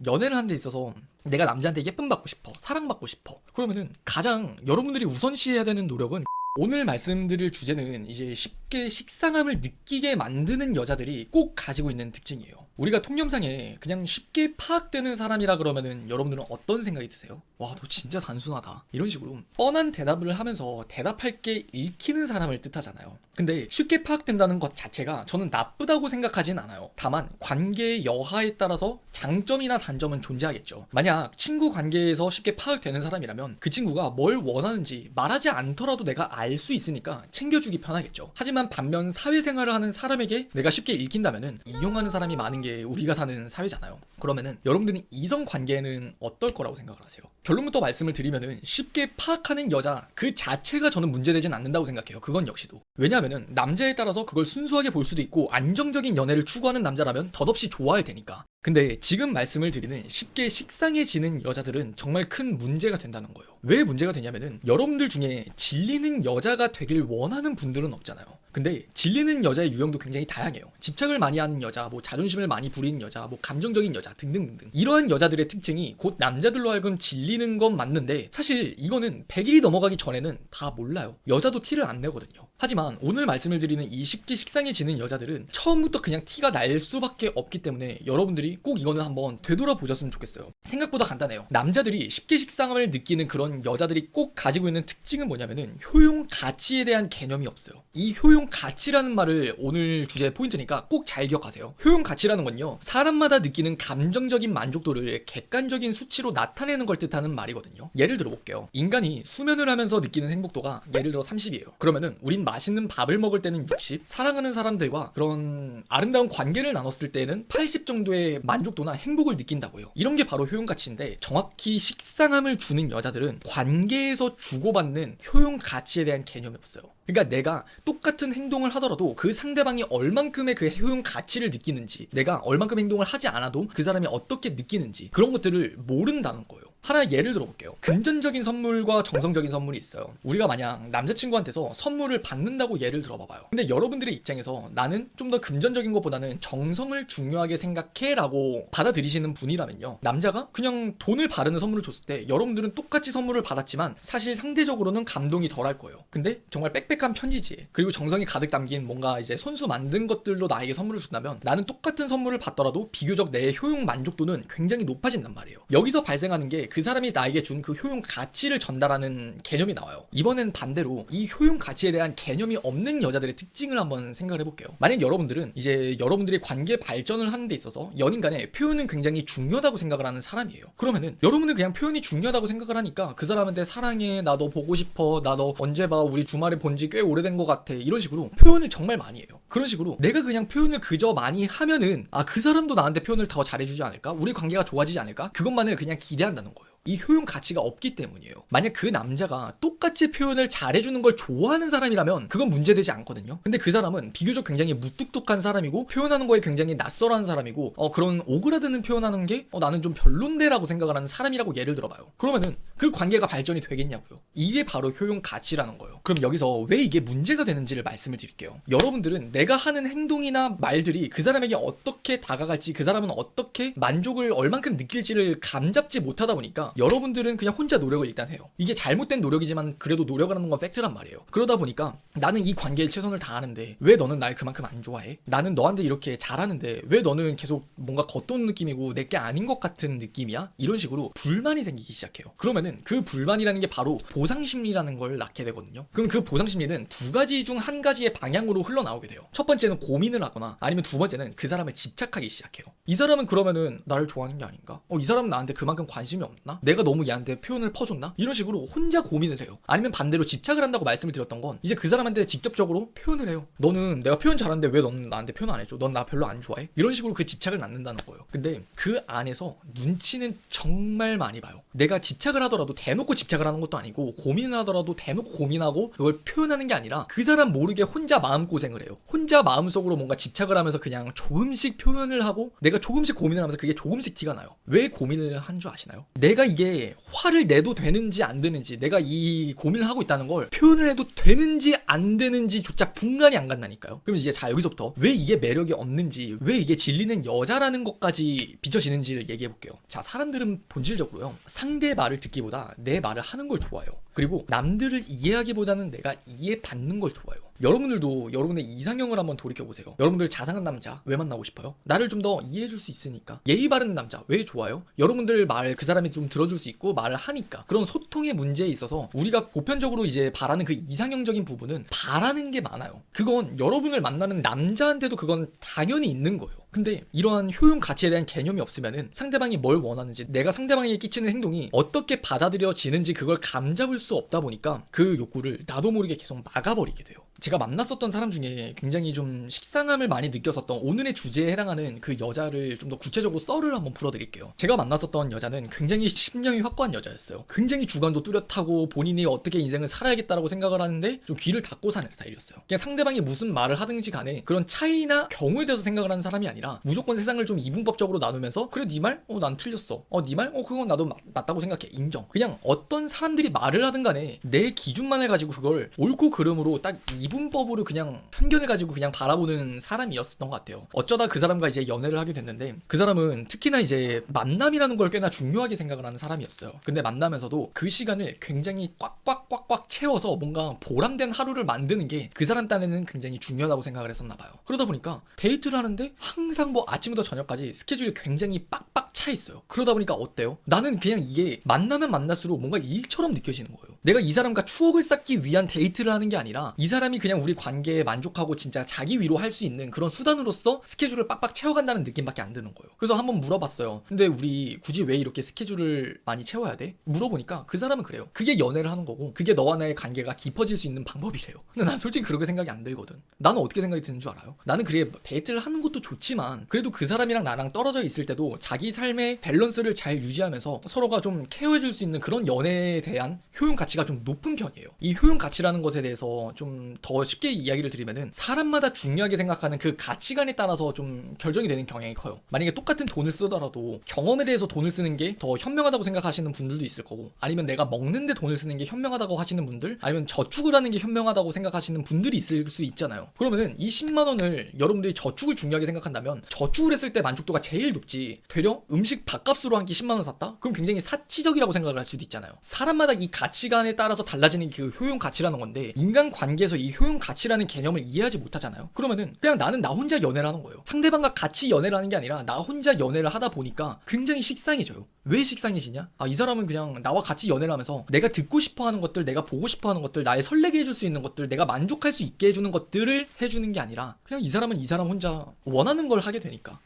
연애를 하는 데 있어서 내가 남자한테 예쁨 받고 싶어, 사랑받고 싶어. 그러면은 가장 여러분들이 우선시해야 되는 노력은, 오늘 말씀드릴 주제는 이제 쉽게 식상함을 느끼게 만드는 여자들이 꼭 가지고 있는 특징이에요. 우리가 통념상에 그냥 쉽게 파악되는 사람이라 그러면은 여러분들은 어떤 생각이 드세요? 와, 너 진짜 단순하다, 이런 식으로 뻔한 대답을 하면서 대답할 게 읽히는 사람을 뜻하잖아요. 근데 쉽게 파악된다는 것 자체가 저는 나쁘다고 생각하진 않아요. 다만 관계의 여하에 따라서 장점이나 단점은 존재하겠죠. 만약 친구 관계에서 쉽게 파악되는 사람이라면 그 친구가 뭘 원하는지 말하지 않더라도 내가 알 수 있으니까 챙겨주기 편하겠죠. 하지만 반면 사회생활을 하는 사람에게 내가 쉽게 읽힌다면은 이용하는 사람이 많은 게 우리가 사는 사회잖아요. 그러면은 여러분들이 이성 관계는 어떨 거라고 생각을 하세요? 결론부터 말씀을 드리면은 쉽게 파악하는 여자 그 자체가 저는 문제되진 않는다고 생각해요. 그건 역시도. 왜냐하면은 남자에 따라서 그걸 순수하게 볼 수도 있고, 안정적인 연애를 추구하는 남자라면 덧없이 좋아할 테니까. 근데 지금 말씀을 드리는 쉽게 식상해지는 여자들은 정말 큰 문제가 된다는 거예요. 왜 문제가 되냐면은 여러분들 중에 질리는 여자가 되길 원하는 분들은 없잖아요. 근데 질리는 여자의 유형도 굉장히 다양해요. 집착을 많이 하는 여자, 뭐 자존심을 많이 부리는 여자, 뭐 감정적인 여자 등등등등. 이러한 여자들의 특징이 곧 남자들로 하여금 질리는 건 맞는데, 사실 이거는 100일이 넘어가기 전에는 다 몰라요. 여자도 티를 안 내거든요. 하지만 오늘 말씀을 드리는 이 쉽게 식상해지는 여자들은 처음부터 그냥 티가 날 수밖에 없기 때문에 여러분들이 꼭 이거는 한번 되돌아보셨으면 좋겠어요. 생각보다 간단해요. 남자들이 쉽게 식상함을 느끼는 그런 여자들이 꼭 가지고 있는 특징은 뭐냐면은 효용 가치에 대한 개념이 없어요. 이 효용 가치라는 말을 오늘 주제의 포인트니까 꼭 잘 기억하세요. 효용 가치라는 건요, 사람마다 느끼는 감정적인 만족도를 객관적인 수치로 나타내는 걸 뜻하는 말이거든요. 예를 들어 볼게요. 인간이 수면을 하면서 느끼는 행복도가 예를 들어 30이에요. 그러면은 우린 맛있는 밥을 먹을 때는 60, 사랑하는 사람들과 그런 아름다운 관계를 나눴을 때는 80 정도의 만족도나 행복을 느낀다고요. 이런 게 바로 효용 가치인데, 정확히 식상함을 주는 여자들은 관계에서 주고받는 효용 가치에 대한 개념이 없어요. 그러니까 내가 똑같은 행동을 하더라도 그 상대방이 얼만큼의 그 효용 가치를 느끼는지, 내가 얼만큼 행동을 하지 않아도 그 사람이 어떻게 느끼는지, 그런 것들을 모른다는 거예요. 하나 예를 들어볼게요. 금전적인 선물과 정성적인 선물이 있어요. 우리가 만약 남자친구한테서 선물을 받는다고 예를 들어봐봐요. 근데 여러분들의 입장에서 나는 좀 더 금전적인 것보다는 정성을 중요하게 생각해 라고 받아들이시는 분이라면요, 남자가 그냥 돈을 바르는 선물을 줬을 때 여러분들은 똑같이 선물을 받았지만 사실 상대적으로는 감동이 덜할 거예요. 근데 정말 빽빽한 편지지, 그리고 정성이 가득 담긴 뭔가 이제 손수 만든 것들로 나에게 선물을 준다면 나는 똑같은 선물을 받더라도 비교적 내 효용 만족도는 굉장히 높아진단 말이에요. 여기서 발생하는 게 그 사람이 나에게 준 그 효용 가치를 전달하는 개념이 나와요. 이번엔 반대로 이 효용 가치에 대한 개념이 없는 여자들의 특징을 한번 생각을 해볼게요. 만약 여러분들은 이제 여러분들의 관계 발전을 하는 데 있어서 연인 간의 표현은 굉장히 중요하다고 생각을 하는 사람이에요. 그러면은 여러분은 그냥 표현이 중요하다고 생각을 하니까 그 사람한테 사랑해, 나 너 보고 싶어, 나 너 언제 봐, 우리 주말에 본 지 꽤 오래된 것 같아, 이런 식으로 표현을 정말 많이 해요. 그런 식으로 내가 그냥 표현을 그저 많이 하면은 그 사람도 나한테 표현을 더 잘해주지 않을까? 우리 관계가 좋아지지 않을까? 그것만을 그냥 기대한다는 거예요. 이 효용 가치가 없기 때문이에요. 만약 그 남자가 똑같이 표현을 잘해주는 걸 좋아하는 사람이라면 그건 문제되지 않거든요. 근데 그 사람은 비교적 굉장히 무뚝뚝한 사람이고, 표현하는 거에 굉장히 낯설어하는 사람이고, 그런 오그라드는 표현하는 게 나는 좀 별론데 라고 생각을 하는 사람이라고 예를 들어봐요. 그러면은 그 관계가 발전이 되겠냐고요. 이게 바로 효용 가치라는 거예요. 그럼 여기서 왜 이게 문제가 되는지를 말씀을 드릴게요. 여러분들은 내가 하는 행동이나 말들이 그 사람에게 어떻게 다가갈지, 그 사람은 어떻게 만족을 얼만큼 느낄지를 감잡지 못하다 보니까 여러분들은 그냥 혼자 노력을 일단 해요. 이게 잘못된 노력이지만 그래도 노력을 하는 건 팩트란 말이에요. 그러다 보니까 나는 이 관계에 최선을 다하는데 왜 너는 날 그만큼 안 좋아해? 나는 너한테 이렇게 잘하는데 왜 너는 계속 뭔가 겉도는 느낌이고 내게 아닌 것 같은 느낌이야? 이런 식으로 불만이 생기기 시작해요. 그러면은 그 불만이라는 게 바로 보상심리라는 걸 낳게 되거든요. 그럼 그 보상심리는 두 가지 중 한 가지의 방향으로 흘러나오게 돼요. 첫 번째는 고민을 하거나, 아니면 두 번째는 그 사람을 집착하기 시작해요. 이 사람은 그러면은 나를 좋아하는 게 아닌가? 이 사람은 나한테 그만큼 관심이 없나? 내가 너무 얘한테 표현을 퍼줬나? 이런 식으로 혼자 고민을 해요. 아니면 반대로 집착을 한다고 말씀을 드렸던 건, 이제 그 사람한테 직접적으로 표현을 해요. 너는 내가 표현 잘하는데 왜 너는 나한테 표현 안 해줘? 넌 나 별로 안 좋아해? 이런 식으로 그 집착을 낳는다는 거예요. 근데 그 안에서 눈치는 정말 많이 봐요. 내가 집착을 하더라도 대놓고 집착을 하는 것도 아니고, 고민을 하더라도 대놓고 고민하고 그걸 표현하는 게 아니라 그 사람 모르게 혼자 마음고생을 해요. 혼자 마음속으로 뭔가 집착을 하면서 그냥 조금씩 표현을 하고, 내가 조금씩 고민을 하면서 그게 조금씩 티가 나요. 왜 고민을 한 줄 아시나요? 내가 이게 화를 내도 되는지 안 되는지, 내가 이 고민을 하고 있다는 걸 표현을 해도 되는지 안 되는지조차 분간이 안 간다니까요. 그럼 이제 자, 여기서부터 왜 이게 매력이 없는지, 왜 이게 질리는 여자라는 것까지 비춰지는지를 얘기해 볼게요. 자, 사람들은 본질적으로요, 상대의 말을 듣기보다 내 말을 하는 걸 좋아해요. 그리고 남들을 이해하기보다는 내가 이해받는 걸 좋아해요. 여러분들도 여러분의 이상형을 한번 돌이켜보세요. 여러분들 자상한 남자 왜 만나고 싶어요? 나를 좀 더 이해해줄 수 있으니까. 예의 바른 남자 왜 좋아요? 여러분들 말 그 사람이 좀 들어줄 수 있고 말을 하니까. 그런 소통의 문제에 있어서 우리가 보편적으로 이제 바라는 그 이상형적인 부분은 바라는 게 많아요. 그건 여러분을 만나는 남자한테도 그건 당연히 있는 거예요. 근데 이러한 효용 가치에 대한 개념이 없으면은 상대방이 뭘 원하는지, 내가 상대방에게 끼치는 행동이 어떻게 받아들여지는지 그걸 감잡을 수 없다 보니까 그 욕구를 나도 모르게 계속 막아버리게 돼요. 제가 만났었던 사람 중에 굉장히 좀 식상함을 많이 느꼈었던 오늘의 주제에 해당하는 그 여자를 좀 더 구체적으로 썰을 한번 풀어드릴게요. 제가 만났었던 여자는 굉장히 심령이 확고한 여자였어요. 굉장히 주관도 뚜렷하고 본인이 어떻게 인생을 살아야겠다라고 생각을 하는데 좀 귀를 닫고 사는 스타일이었어요. 그냥 상대방이 무슨 말을 하든지 간에 그런 차이나 경우에 대해서 생각을 하는 사람이 아니라 무조건 세상을 좀 이분법적으로 나누면서, 그래 네 말? 난 틀렸어. 네 말? 그건 나도 맞다고 생각해. 인정. 그냥 어떤 사람들이 말을 하든 간에 내 기준만 해가지고 그걸 옳고 그름으로 딱 이분법으로 그냥 편견을 가지고 그냥 바라보는 사람이었던 것 같아요. 어쩌다 그 사람과 이제 연애를 하게 됐는데, 그 사람은 특히나 이제 만남이라는 걸 꽤나 중요하게 생각을 하는 사람이었어요. 근데 만나면서도 그 시간을 굉장히 꽉꽉꽉꽉 채워서 뭔가 보람된 하루를 만드는 게 그 사람 딴에는 굉장히 중요하다고 생각을 했었나 봐요. 그러다 보니까 데이트를 하는데 항상 뭐 아침부터 저녁까지 스케줄이 굉장히 빡빡 차 있어요. 그러다 보니까 어때요? 나는 그냥 이게 만나면 만날수록 뭔가 일처럼 느껴지는 거예요. 내가 이 사람과 추억을 쌓기 위한 데이트를 하는 게 아니라 이 사람이 그냥 우리 관계에 만족하고 진짜 자기 위로 할 수 있는 그런 수단으로서 스케줄을 빡빡 채워간다는 느낌밖에 안 드는 거예요. 그래서 한번 물어봤어요. 근데 우리 굳이 왜 이렇게 스케줄을 많이 채워야 돼? 물어보니까 그 사람은 그래요. 그게 연애를 하는 거고 그게 너와 나의 관계가 깊어질 수 있는 방법이래요. 근데 난 솔직히 그렇게 생각이 안 들거든. 나는 어떻게 생각이 드는 줄 알아요? 나는 그래, 데이트를 하는 것도 좋지만 그래도 그 사람이랑 나랑 떨어져 있을 때도 자기 삶의 밸런스를 잘 유지하면서 서로가 좀 케어해줄 수 있는 그런 연애에 대한 효용 가치가 좀 높은 편이에요. 이 효용 가치라는 것에 대해서 좀 더 쉽게 이야기를 드리면은, 사람마다 중요하게 생각하는 그 가치관에 따라서 좀 결정이 되는 경향이 커요. 만약에 똑같은 돈을 쓰더라도 경험에 대해서 돈을 쓰는 게 더 현명하다고 생각하시는 분들도 있을 거고, 아니면 내가 먹는데 돈을 쓰는 게 현명하다고 하시는 분들, 아니면 저축을 하는 게 현명하다고 생각하시는 분들이 있을 수 있잖아요. 그러면은 이 10만 원을 여러분들이 저축을 중요하게 생각한다면 저축을 했을 때 만족도가 제일 높지, 되려 음식 밥값으로 한 끼 10만 원 샀다? 그럼 굉장히 사치적이라고 생각을 할 수도 있잖아요. 사람마다 이 가치관에 따라서 달라지는 그 효용 가치라는 건데, 인간 관계에서 이 효용 가치라는 개념을 이해하지 못하잖아요. 그러면은 그냥 나는 나 혼자 연애를 하는 거예요. 상대방과 같이 연애를 하는 게 아니라 나 혼자 연애를 하다 보니까 굉장히 식상해져요. 왜 식상해지냐? 이 사람은 그냥 나와 같이 연애를 하면서 내가 듣고 싶어하는 것들, 내가 보고 싶어하는 것들, 나의 설레게 해줄 수 있는 것들, 내가 만족할 수 있게 해주는 것들을 해주는 게 아니라 그냥 이 사람은 이 사람 혼자 원하는 걸 하게 되니까.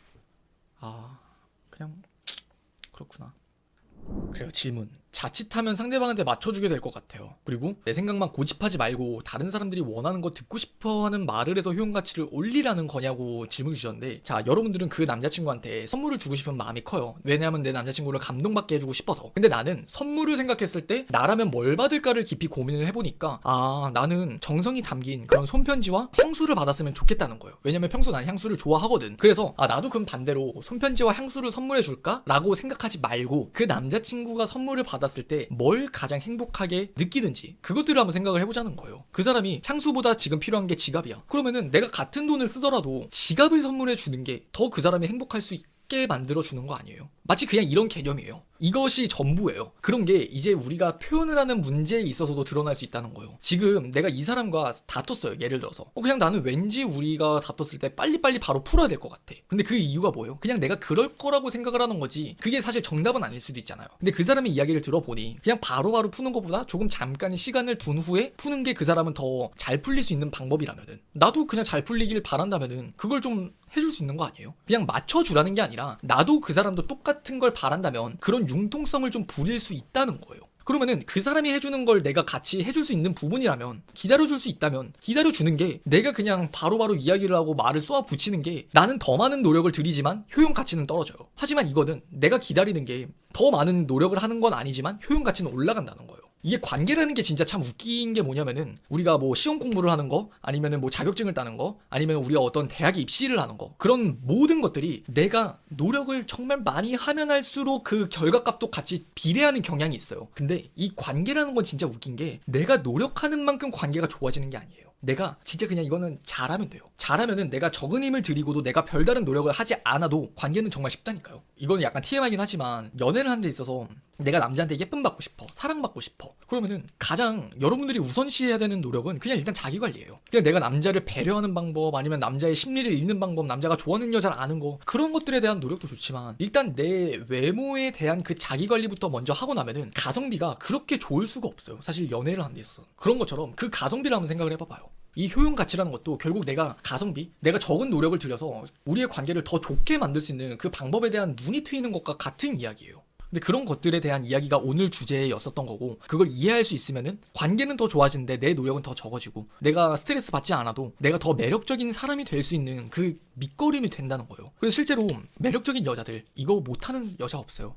그냥 그렇구나. 그래요. 질문. 자칫하면 상대방한테 맞춰주게 될 것 같아요. 그리고 내 생각만 고집하지 말고 다른 사람들이 원하는 거 듣고 싶어하는 말을 해서 효용가치를 올리라는 거냐고 질문 주셨는데, 자, 여러분들은 그 남자친구한테 선물을 주고 싶은 마음이 커요. 왜냐하면 내 남자친구를 감동받게 해주고 싶어서. 근데 나는 선물을 생각했을 때 나라면 뭘 받을까를 깊이 고민을 해보니까 나는 정성이 담긴 그런 손편지와 향수를 받았으면 좋겠다는 거예요. 왜냐면 평소 난 향수를 좋아하거든. 그래서 나도 그럼 반대로 손편지와 향수를 선물해줄까? 라고 생각하지 말고 그 남자친구가 선물을 받았을 때 뭘 가장 행복하게 느끼는지 그것들을 한번 생각을 해보자는 거예요. 그 사람이 향수보다 지금 필요한 게 지갑이야. 그러면은 내가 같은 돈을 쓰더라도 지갑을 선물해 주는 게 더 그 사람이 행복할 수 있게 만들어 주는 거 아니에요? 마치 그냥 이런 개념이에요. 이것이 전부예요. 그런 게 이제 우리가 표현을 하는 문제에 있어서도 드러날 수 있다는 거예요. 지금 내가 이 사람과 다퉜어요. 예를 들어서 그냥 나는 왠지 우리가 다퉜을 때 빨리빨리 바로 풀어야 될 것 같아. 근데 그 이유가 뭐예요? 그냥 내가 그럴 거라고 생각을 하는 거지, 그게 사실 정답은 아닐 수도 있잖아요. 근데 그 사람의 이야기를 들어보니 그냥 바로바로 푸는 것보다 조금 잠깐 시간을 둔 후에 푸는 게 그 사람은 더 잘 풀릴 수 있는 방법이라면은, 나도 그냥 잘 풀리길 바란다면은 그걸 좀 해줄 수 있는 거 아니에요? 그냥 맞춰주라는 게 아니라 나도 그 사람도 똑같은 걸 바란다면 그런 융통성을 좀 부릴 수 있다는 거예요. 그러면은 그 사람이 해주는 걸 내가 같이 해줄 수 있는 부분이라면, 기다려줄 수 있다면 기다려주는 게, 내가 그냥 바로바로 이야기를 하고 말을 쏘아 붙이는 게 나는 더 많은 노력을 들이지만 효용 가치는 떨어져요. 하지만 이거는 내가 기다리는 게 더 많은 노력을 하는 건 아니지만 효용 가치는 올라간다는 거예요. 이게 관계라는 게 진짜 참 웃긴 게 뭐냐면은 우리가 뭐 시험 공부를 하는 거 아니면은 뭐 자격증을 따는 거 아니면 우리가 어떤 대학에 입시를 하는 거 그런 모든 것들이 내가 노력을 정말 많이 하면 할수록 그 결과값도 같이 비례하는 경향이 있어요. 근데 이 관계라는 건 진짜 웃긴 게 내가 노력하는 만큼 관계가 좋아지는 게 아니에요. 내가 진짜 그냥 이거는 잘하면 돼요. 잘하면은 내가 적은 힘을 들이고도 내가 별다른 노력을 하지 않아도 관계는 정말 쉽다니까요. 이거는 약간 TMI긴 하지만 연애를 하는 데 있어서 내가 남자한테 예쁨 받고 싶어, 사랑받고 싶어. 그러면은 가장 여러분들이 우선시해야 되는 노력은 그냥 일단 자기 관리예요. 그냥 내가 남자를 배려하는 방법 아니면 남자의 심리를 읽는 방법, 남자가 좋아하는 여자를 아는 거 그런 것들에 대한 노력도 좋지만 일단 내 외모에 대한 그 자기 관리부터 먼저 하고 나면은 가성비가 그렇게 좋을 수가 없어요. 사실 연애를 하는 데 있어서 그런 것처럼 그 가성비를 한번 생각을 해봐봐요. 이 효용 가치라는 것도 결국 내가 가성비, 내가 적은 노력을 들여서 우리의 관계를 더 좋게 만들 수 있는 그 방법에 대한 눈이 트이는 것과 같은 이야기예요. 근데 그런 것들에 대한 이야기가 오늘 주제였었던 거고 그걸 이해할 수 있으면은 관계는 더 좋아지는데 내 노력은 더 적어지고 내가 스트레스 받지 않아도 내가 더 매력적인 사람이 될 수 있는 그 밑거름이 된다는 거예요. 그래서 실제로 매력적인 여자들 이거 못하는 여자 없어요.